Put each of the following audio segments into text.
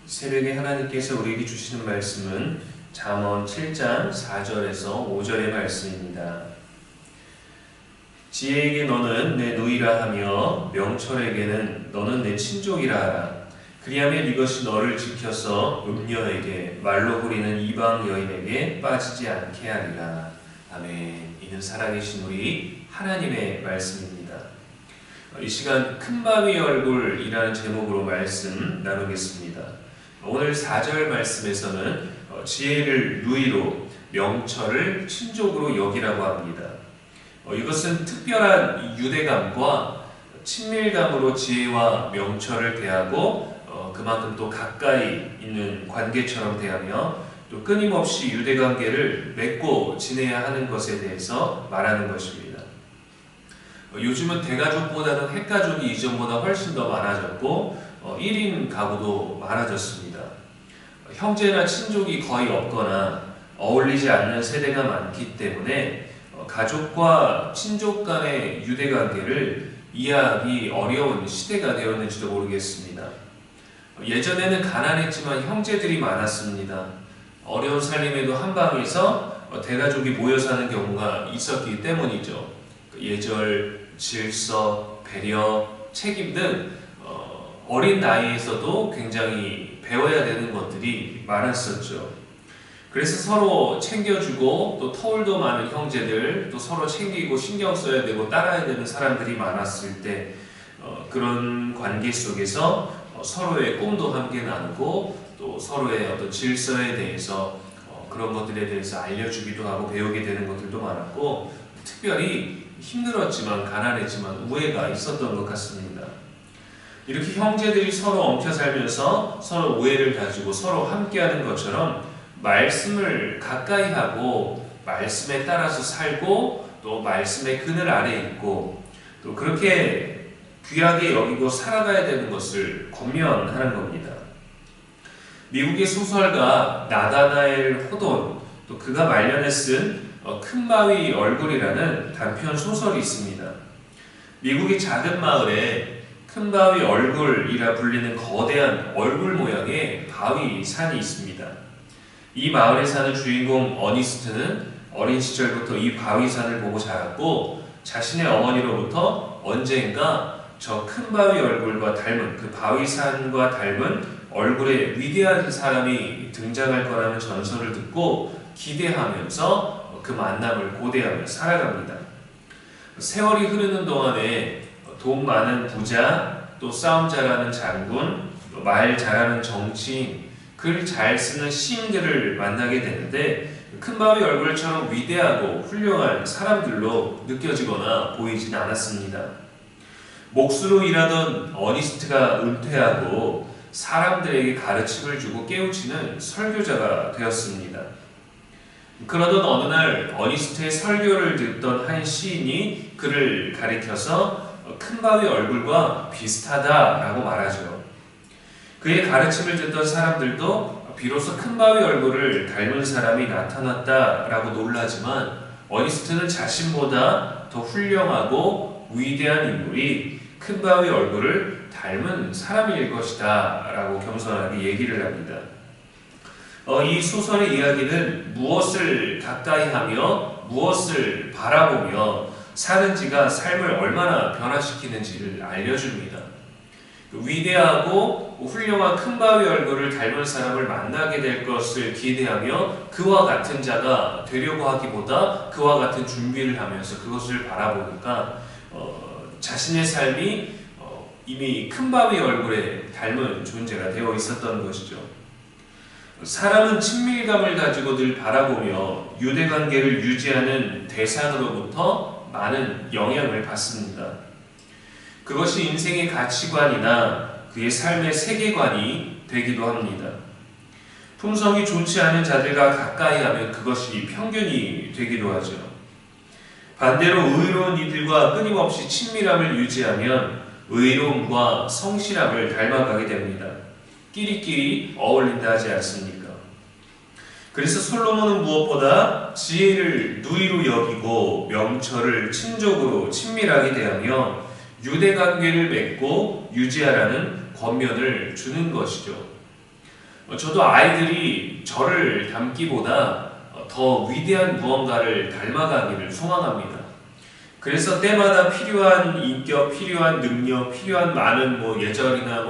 새벽에 하나님께서 우리에게 주시는 말씀은 잠언 7장 4절에서 5절의 말씀입니다. 지혜에게 너는 내 누이라 하며 명철에게는 너는 내 친족이라 하라. 그리하면 이것이 너를 지켜서 음녀에게 말로 부리는 이방 여인에게 빠지지 않게 하리라. 아멘. 이는 살아계신 우리 하나님의 말씀입니다. 이 시간 큰 바위의 얼굴이라는 제목으로 말씀 나누겠습니다. 오늘 4절 말씀에서는 지혜를 누이로, 명철을 친족으로 여기라고 합니다. 이것은 특별한 유대감과 친밀감으로 지혜와 명철을 대하고 그만큼 또 가까이 있는 관계처럼 대하며 또 끊임없이 유대관계를 맺고 지내야 하는 것에 대해서 말하는 것입니다. 요즘은 대가족보다는 핵가족이 이전보다 훨씬 더 많아졌고 1인 가구도 많아졌습니다. 형제나 친족이 거의 없거나 어울리지 않는 세대가 많기 때문에 가족과 친족 간의 유대관계를 이해하기 어려운 시대가 되었는지도 모르겠습니다. 예전에는 가난했지만 형제들이 많았습니다. 어려운 살림에도 한 방에서 대가족이 모여 사는 경우가 있었기 때문이죠. 예절, 질서, 배려, 책임 등 어린 나이에서도 굉장히 배워야 되는 것들이 많았었죠. 그래서 서로 챙겨주고 또 터울도 많은 형제들, 또 서로 챙기고 신경 써야 되고 따라야 되는 사람들이 많았을 때 그런 관계 속에서 서로의 꿈도 함께 나누고 또 서로의 어떤 질서에 대해서 그런 것들에 대해서 알려주기도 하고 배우게 되는 것들도 많았고 특별히 힘들었지만 가난했지만 우애가 있었던 것 같습니다. 이렇게 형제들이 서로 엉켜 살면서 서로 우애를 가지고 서로 함께하는 것처럼 말씀을 가까이 하고 말씀에 따라서 살고 또 말씀의 그늘 아래에 있고 또 그렇게 귀하게 여기고 살아가야 되는 것을 권면하는 겁니다. 미국의 소설가 나다나엘 호돈 또 그가 말년에 쓴 큰 바위 얼굴이라는 단편 소설이 있습니다. 미국의 작은 마을에 큰 바위 얼굴이라 불리는 거대한 얼굴 모양의 바위 산이 있습니다. 이 마을에 사는 주인공 어니스트는 어린 시절부터 이 바위 산을 보고 자랐고 자신의 어머니로부터 언젠가 저 큰 바위 얼굴과 닮은 그 바위 산과 닮은 얼굴의 위대한 사람이 등장할 거라는 전설을 듣고 기대하면서 그 만남을 고대하며 살아갑니다. 세월이 흐르는 동안에 돈 많은 부자, 또 싸움 잘하는 장군, 또 말 잘하는 정치인, 글 잘 쓰는 시인들을 만나게 되는데 큰 바위 얼굴처럼 위대하고 훌륭한 사람들로 느껴지거나 보이진 않았습니다. 목수로 일하던 어니스트가 은퇴하고 사람들에게 가르침을 주고 깨우치는 설교자가 되었습니다. 그러던 어느 날 어니스트의 설교를 듣던 한 시인이 그를 가리켜서 큰 바위 얼굴과 비슷하다라고 말하죠. 그의 가르침을 듣던 사람들도 비로소 큰 바위 얼굴을 닮은 사람이 나타났다라고 놀라지만 어니스트는 자신보다 더 훌륭하고 위대한 인물이 큰 바위 얼굴을 닮은 사람일 것이다 라고 겸손하게 얘기를 합니다. 이 소설의 이야기는 무엇을 가까이 하며 무엇을 바라보며 사는지가 삶을 얼마나 변화시키는지를 알려줍니다. 위대하고 훌륭한 큰 바위 얼굴을 닮은 사람을 만나게 될 것을 기대하며 그와 같은 자가 되려고 하기보다 그와 같은 준비를 하면서 그것을 바라보니까 자신의 삶이 이미 큰 바위 얼굴에 닮은 존재가 되어 있었던 것이죠. 사람은 친밀감을 가지고 늘 바라보며 유대관계를 유지하는 대상으로부터 많은 영향을 받습니다. 그것이 인생의 가치관이나 그의 삶의 세계관이 되기도 합니다. 품성이 좋지 않은 자들과 가까이 하면 그것이 편견이 되기도 하죠. 반대로 의로운 이들과 끊임없이 친밀함을 유지하면 의로움과 성실함을 닮아가게 됩니다. 끼리끼리 어울린다 하지 않습니까? 그래서 솔로몬은 무엇보다 지혜를 누이로 여기고 명철을 친족으로 친밀하게 대하며 유대관계를 맺고 유지하라는 권면을 주는 것이죠. 저도 아이들이 저를 닮기보다 더 위대한 무언가를 닮아가기를 소망합니다. 그래서 때마다 필요한 인격, 필요한 능력, 필요한 많은 예절이나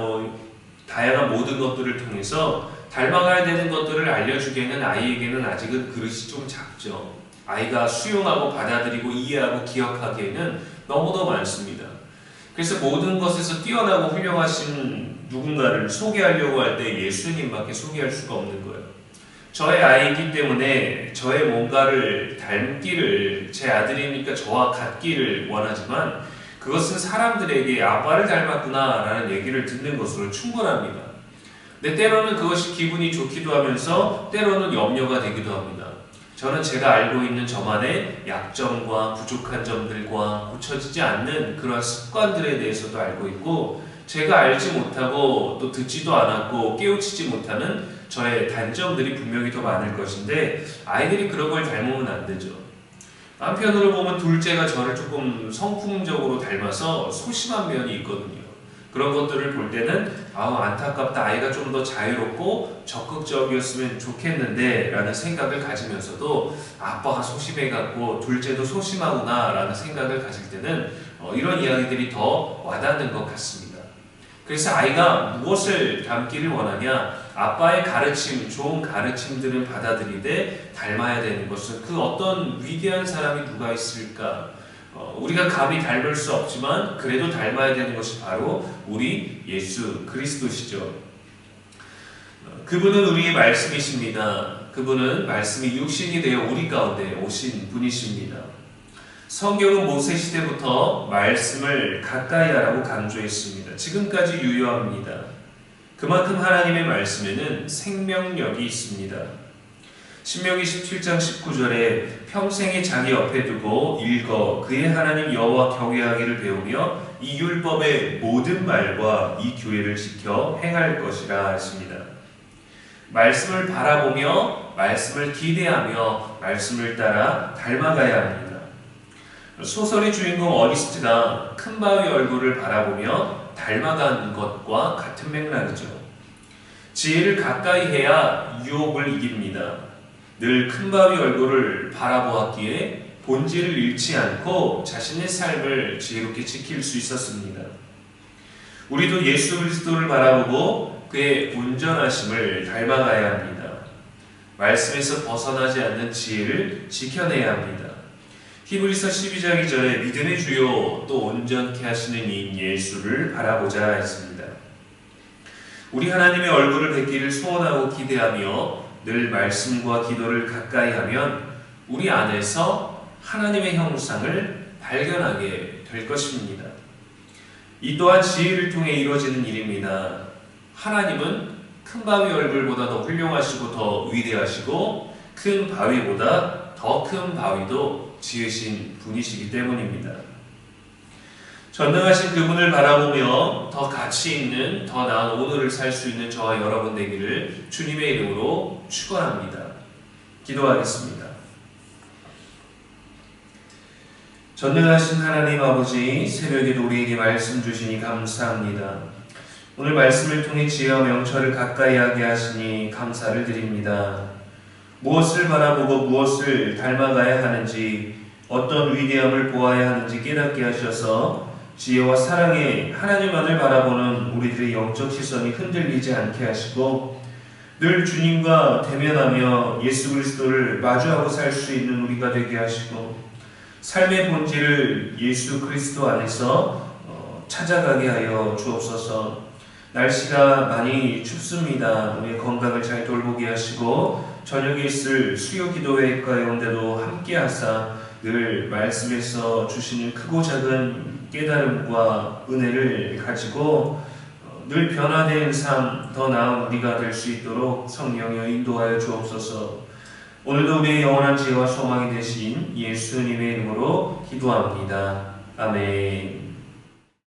다양한 모든 것들을 통해서 닮아가야 되는 것들을 알려주기에는 아이에게는 아직은 그릇이 좀 작죠. 아이가 수용하고 받아들이고 이해하고 기억하기에는 너무도 많습니다. 그래서 모든 것에서 뛰어나고 훌륭하신 누군가를 소개하려고 할 때 예수님밖에 소개할 수가 없는 거예요. 저의 아이이기 때문에 저의 뭔가를 닮기를, 제 아들이니까 저와 같기를 원하지만 그것은 사람들에게 아빠를 닮았구나 라는 얘기를 듣는 것으로 충분합니다. 근데 때로는 그것이 기분이 좋기도 하면서 때로는 염려가 되기도 합니다. 저는 제가 알고 있는 저만의 약점과 부족한 점들과 고쳐지지 않는 그런 습관들에 대해서도 알고 있고, 제가 알지 못하고 또 듣지도 않았고 깨우치지 못하는 저의 단점들이 분명히 더 많을 것인데 아이들이 그런 걸 닮으면 안 되죠. 한편으로 보면 둘째가 저를 조금 성품적으로 닮아서 소심한 면이 있거든요. 그런 것들을 볼 때는 안타깝다, 아이가 좀 더 자유롭고 적극적이었으면 좋겠는데 라는 생각을 가지면서도 아빠가 소심해갖고 둘째도 소심하구나 라는 생각을 가질 때는 이런 이야기들이 더 와닿는 것 같습니다. 그래서 아이가 무엇을 닮기를 원하냐, 아빠의 가르침, 좋은 가르침들은 받아들이되 닮아야 되는 것은 그 어떤 위대한 사람이 누가 있을까? 우리가 감히 닮을 수 없지만 그래도 닮아야 되는 것이 바로 우리 예수 그리스도시죠. 그분은 우리의 말씀이십니다. 그분은 말씀이 육신이 되어 우리 가운데 오신 분이십니다. 성경은 모세 시대부터 말씀을 가까이 하라고 강조했습니다. 지금까지 유효합니다. 그만큼 하나님의 말씀에는 생명력이 있습니다. 신명기 17장 19절에 평생에 자기 옆에 두고 읽어 그의 하나님 여호와 경외하기를 배우며 이 율법의 모든 말과 이 규례를 지켜 행할 것이라 했습니다. 말씀을 바라보며 말씀을 기대하며 말씀을 따라 닮아가야 합니다. 소설의 주인공 어리스트가 큰 바위 얼굴을 바라보며 닮아간 것과 같은 맥락이죠. 지혜를 가까이 해야 유혹을 이깁니다. 늘 큰 바위 얼굴을 바라보았기에 본질을 잃지 않고 자신의 삶을 지혜롭게 지킬 수 있었습니다. 우리도 예수 그리스도를 바라보고 그의 온전하심을 닮아가야 합니다. 말씀에서 벗어나지 않는 지혜를 지켜내야 합니다. 히브리서 12장 2절에 믿음의 주요 또 온전케 하시는 이 예수를 바라보자 했습니다. 우리 하나님의 얼굴을 뵙기를 소원하고 기대하며 늘 말씀과 기도를 가까이 하면 우리 안에서 하나님의 형상을 발견하게 될 것입니다. 이 또한 지혜를 통해 이루어지는 일입니다. 하나님은 큰 바위 얼굴보다 더 훌륭하시고 더 위대하시고 큰 바위보다 더 큰 바위도 지으신 분이시기 때문입니다. 전능하신 그분을 바라보며 더 가치 있는 더 나은 오늘을 살 수 있는 저와 여러분 되기를 주님의 이름으로 축원합니다. 기도하겠습니다. 전능하신 하나님 아버지, 새벽에도 우리에게 말씀 주시니 감사합니다. 오늘 말씀을 통해 지혜와 명철을 가까이 하게 하시니 감사를 드립니다. 무엇을 바라보고 무엇을 닮아가야 하는지, 어떤 위대함을 보아야 하는지 깨닫게 하셔서 지혜와 사랑의 하나님만을 바라보는 우리들의 영적 시선이 흔들리지 않게 하시고 늘 주님과 대면하며 예수 그리스도를 마주하고 살 수 있는 우리가 되게 하시고 삶의 본질을 예수 그리스도 안에서 찾아가게 하여 주옵소서. 날씨가 많이 춥습니다. 우리의 건강을 잘 돌보게 하시고 저녁에 있을 수요 기도회 가운데도 함께 하사 늘 말씀에서 주시는 크고 작은 깨달음과 은혜를 가지고 늘 변화된 삶, 더 나은 우리가 될 수 있도록 성령여 인도하여 주옵소서. 오늘도 우리의 영원한 지혜와 소망이 되신 예수님의 이름으로 기도합니다. 아멘.